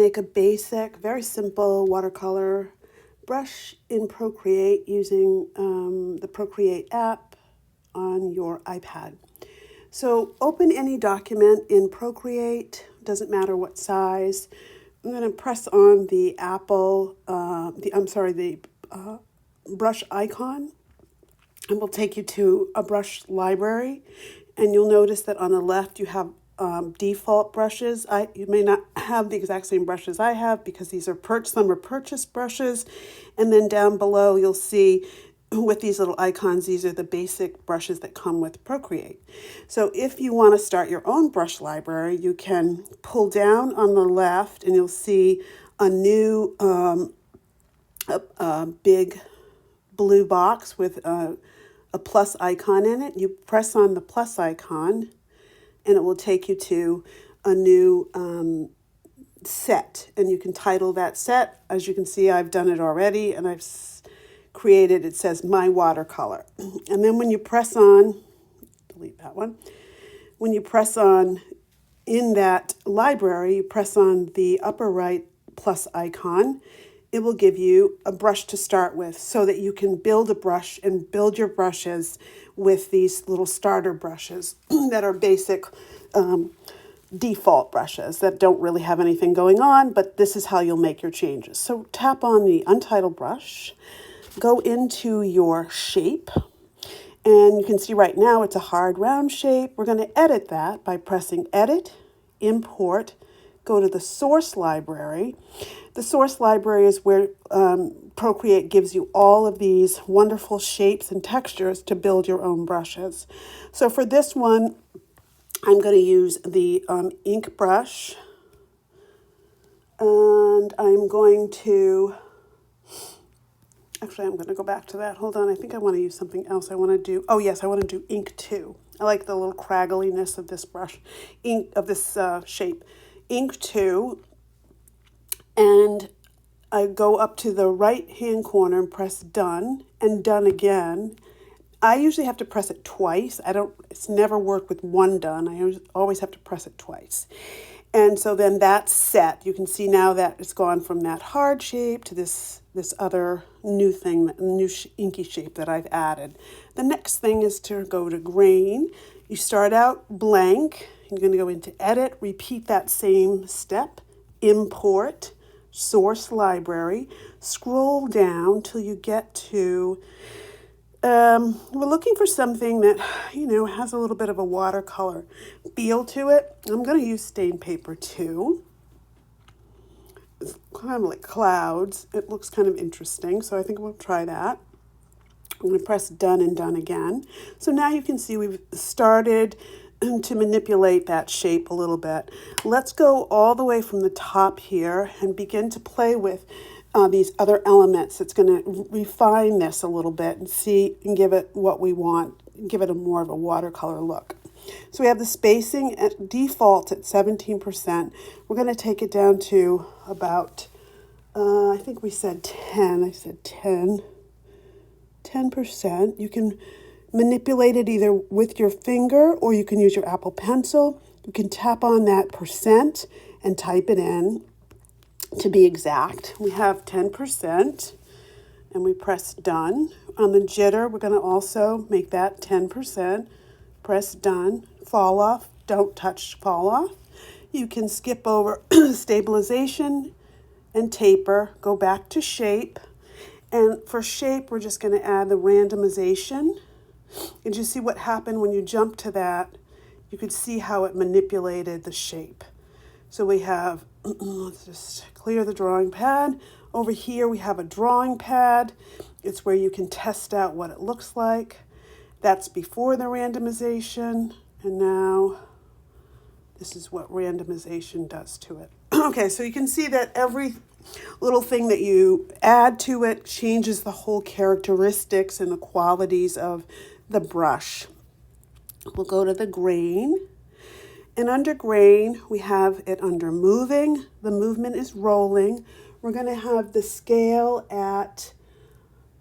make a basic, very simple watercolor brush in Procreate using the Procreate app on your iPad. So open any document in Procreate, doesn't matter what size. I'm going to press on the brush icon, and will take you to a brush library. And you'll notice that on the left you have default brushes. You may not have the exact same brushes I have because these are some are purchased brushes. And then down below you'll see with these little icons, these are the basic brushes that come with Procreate. So if you want to start your own brush library, you can pull down on the left and you'll see a new big blue box with a plus icon in it. You press on the plus icon and it will take you to a new set, and you can title that set. As you can see, I've done it already, and I've created, it says My Watercolor. And then when you press on, delete that one, when you press on in that library, you press on the upper right plus icon, it will give you a brush to start with so that you can build a brush and build your brushes with these little starter brushes that are basic default brushes that don't really have anything going on, but this is how you'll make your changes. So tap on the untitled brush, go into your shape, and you can see right now it's a hard round shape. We're going to edit that by pressing Edit, Import, go to the source library. The source library is where Procreate gives you all of these wonderful shapes and textures to build your own brushes. So for this one, I'm going to use the ink brush, and I'm going to go back to that. Hold on, I think I want to use something else. I want to do ink 2. I like the little craggliness of this brush, shape. Ink 2, and I go up to the right hand corner and press done, and done again. I usually have to press it twice. It's never worked with one done. I always have to press it twice. And so then that's set. You can see now that it's gone from that hard shape to this other new thing, new inky shape that I've added. The next thing is to go to grain. You start out blank. You're going to go into edit, repeat that same step, import, source library, scroll down till you get to, we're looking for something that, has a little bit of a watercolor feel to it. I'm going to use stain paper 2. It's kind of like clouds. It looks kind of interesting, so I think we'll try that. I'm going to press done and done again. So now you can see we've started to manipulate that shape a little bit. Let's go all the way from the top here and begin to play with these other elements. It's going to refine this a little bit and give it what we want, give it more of a watercolor look. So we have the spacing at default at 17%. We're going to take it down to about, I think we said 10. I said 10%. You can manipulate it either with your finger or you can use your Apple Pencil. You can tap on that percent and type it in to be exact. We have 10% and we press done. On the jitter, we're going to also make that 10%. Press done. Fall off. Don't touch fall off. You can skip over stabilization and taper. Go back to shape. And for shape, we're just going to add the randomization. And you see what happened when you jump to that? You could see how it manipulated the shape. So we have, let's just clear the drawing pad. Over here we have a drawing pad. It's where you can test out what it looks like. That's before the randomization. And now this is what randomization does to it. Okay, so you can see that every little thing that you add to it changes the whole characteristics and the qualities of the brush. We'll go to the grain. And under grain, we have it under moving. The movement is rolling. We're going to have the scale at,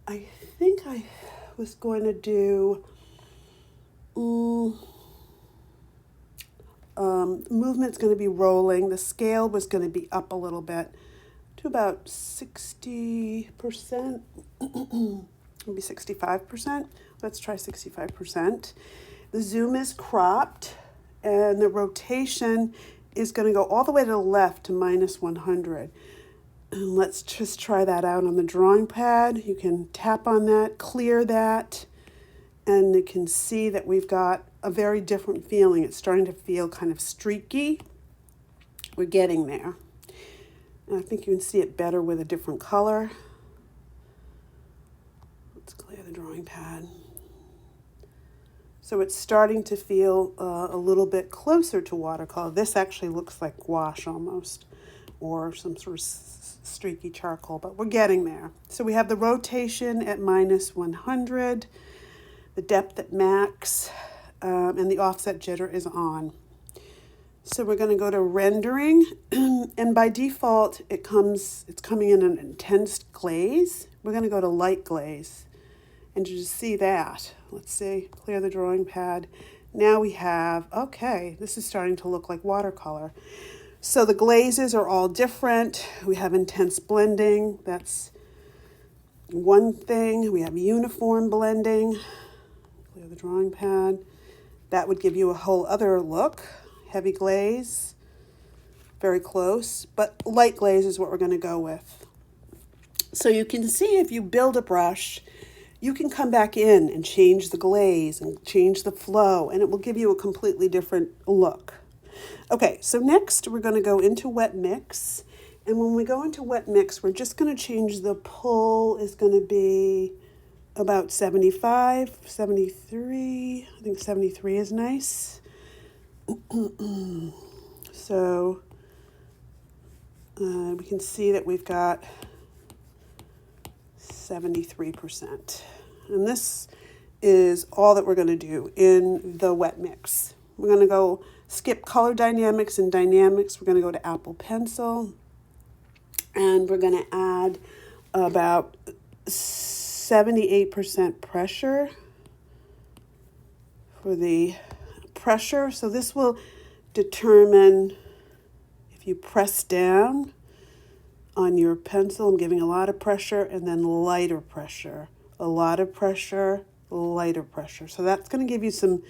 I think I was going to do Movement's going to be rolling. The scale was going to be up a little bit to about 60%, maybe 65%. Let's try 65%. The zoom is cropped, and the rotation is going to go all the way to the left to minus 100. And let's just try that out on the drawing pad. You can tap on that, clear that, and you can see that we've got a very different feeling. It's starting to feel kind of streaky. We're getting there. And I think you can see it better with a different color. Let's clear the drawing pad. So it's starting to feel a little bit closer to watercolor. This actually looks like gouache almost, or some sort of streaky charcoal, but we're getting there. So we have the rotation at minus 100, the depth at max, and the offset jitter is on. So we're going to go to rendering, and by default it's coming in an intense glaze. We're going to go to light glaze, and you just see that. Let's see, clear the drawing pad. Now we have, okay, this is starting to look like watercolor. So the glazes are all different. We have intense blending, that's one thing. We have uniform blending. Clear the drawing pad. That would give you a whole other look. Heavy glaze, very close, but light glaze is what we're going to go with. So you can see if you build a brush, you can come back in and change the glaze and change the flow, and it will give you a completely different look. Okay, so next we're going to go into wet mix, and when we go into wet mix, we're just going to change the pull is going to be about 75, 73. I think 73 is nice. So we can see that we've got 73%. And this is all that we're going to do in the wet mix. We're going to go skip color dynamics and dynamics. We're going to go to Apple Pencil, and we're going to add about 78% pressure for the pressure. So this will determine if you press down on your pencil. I'm giving a lot of pressure and then lighter pressure, a lot of pressure, lighter pressure. So that's going to give you some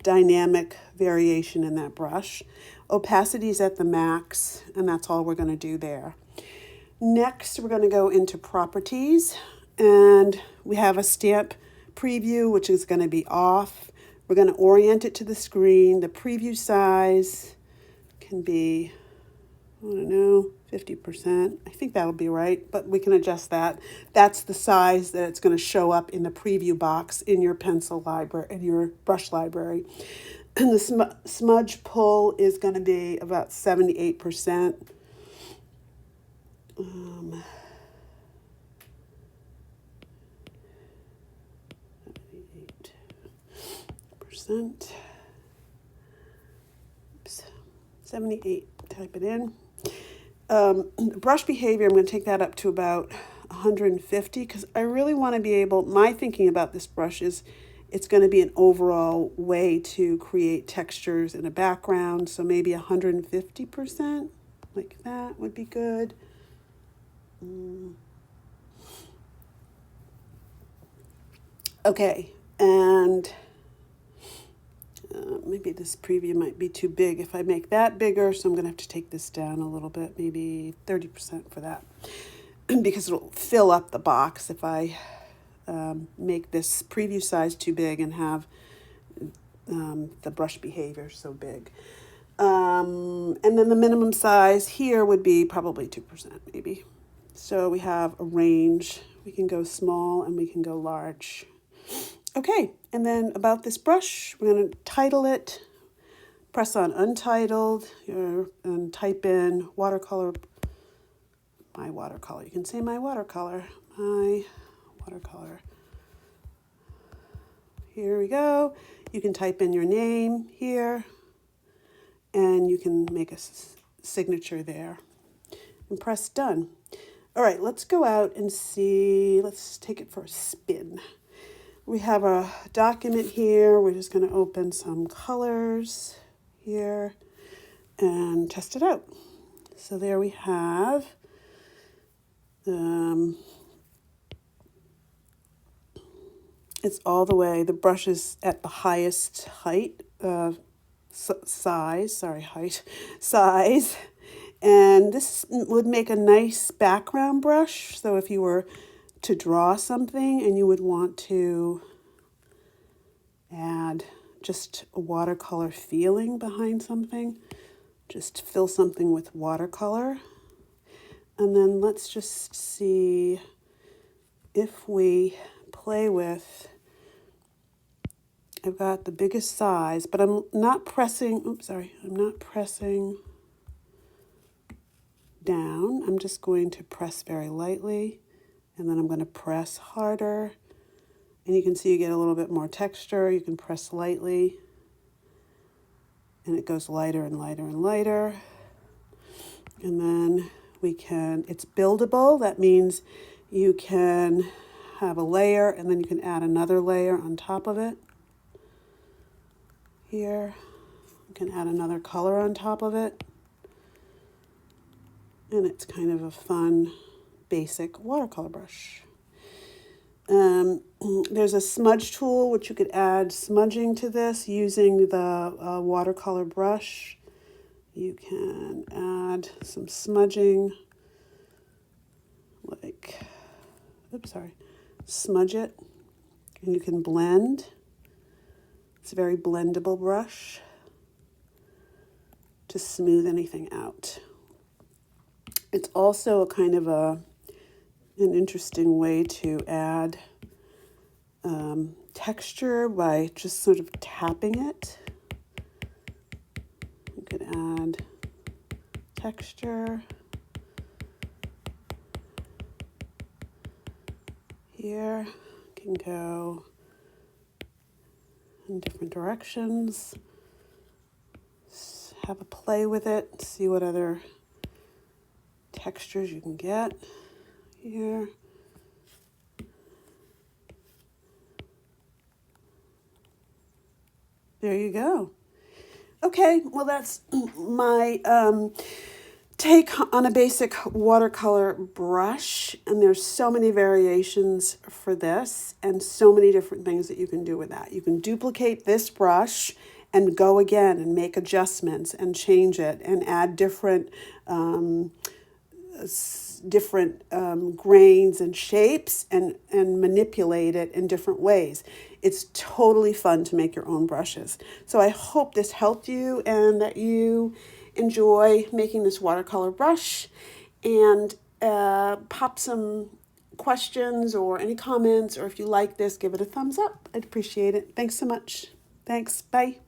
dynamic variation in that brush. Opacity is at the max, and that's all we're going to do there. Next, we're going to go into properties, and we have a stamp preview, which is going to be off. We're going to orient it to the screen. The preview size can be, I don't know, 50%. I think that'll be right, but we can adjust that. That's the size that it's going to show up in the preview box in your pencil library, in your brush library. And the smudge pull is going to be about 78%. 78%. Oops. 78. Type it in. Brush behavior, I'm going to take that up to about 150 because I really want to be able, my thinking about this brush is it's going to be an overall way to create textures in a background. So maybe 150%, like that would be good. Okay, and maybe this preview might be too big if I make that bigger, so I'm going to have to take this down a little bit, maybe 30% for that, because it'll fill up the box if I make this preview size too big and have the brush behavior so big. And then the minimum size here would be probably 2% maybe. So we have a range. We can go small and we can go large. Okay, and then about this brush, we're going to title it, press on Untitled, and type in watercolor, my watercolor. You can say my watercolor, my watercolor. Here we go. You can type in your name here, and you can make a signature there, and press done. All right, let's go out and see, let's take it for a spin. We have a document here. We're just going to open some colors here. and test it out. So there we have it's all the way, the brush is at the highest height, size, and this would make a nice background brush. So if you were to draw something and you would want to add just a watercolor feeling behind something, just fill something with watercolor. And then let's just see if we play with, I've got the biggest size, but I'm not pressing, I'm not pressing down. I'm just going to press very lightly, and then I'm going to press harder. And you can see you get a little bit more texture. You can press lightly, and it goes lighter and lighter and lighter. And then we can, it's buildable. That means you can have a layer, and then you can add another layer on top of it. Here, you can add another color on top of it. And it's kind of a fun, basic watercolor brush. There's a smudge tool, which you could add smudging to this using the watercolor brush. You can add some smudging, like, smudge it, and you can blend. It's a very blendable brush to smooth anything out. It's also a kind of an interesting way to add texture by just sort of tapping it. You could add texture here. Can go in different directions. Have a play with it, see what other textures you can get here. There you go. Okay, well that's my take on a basic watercolor brush, and there's so many variations for this and so many different things that you can do with that. You can duplicate this brush and go again and make adjustments and change it and add different grains and shapes and manipulate it in different ways. It's totally fun to make your own brushes. So I hope this helped you and that you enjoy making this watercolor brush, and pop some questions or any comments, or if you like this, give it a thumbs up. I'd appreciate it. Thanks so much. Thanks. Bye.